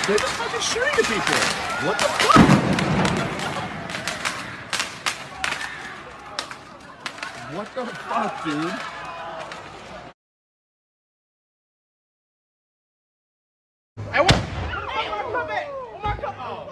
They're just fucking shooting at people. What the fuck? What the fuck, dude? I want. Hey, oh my cup! Oh my cup! Oh.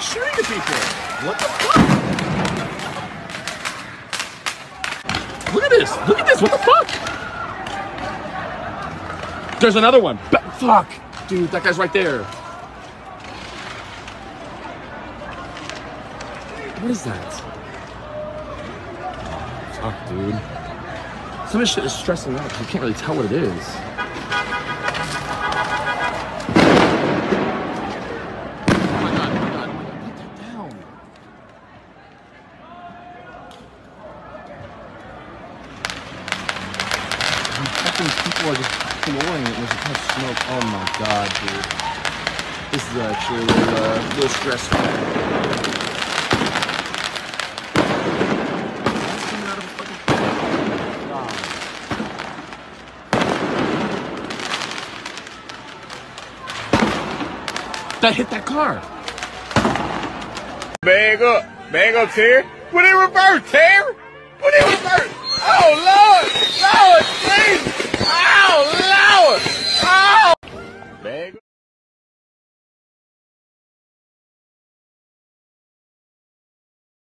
Shooting at people. What the fuck? Look at this. Look at this. What the fuck? There's another one. Fuck. Dude, that guy's right there. What is that? Fuck, dude. Some of this shit is stressing me out because you can't really tell what it is. People are just flooring it with a ton of smoke. Oh my god, dude. This is actually a little stressful. That hit that car. Bag up, Terry. What in reverse, Terry? What in reverse? Oh, Lord! Lord, Jesus! Oh, Lord!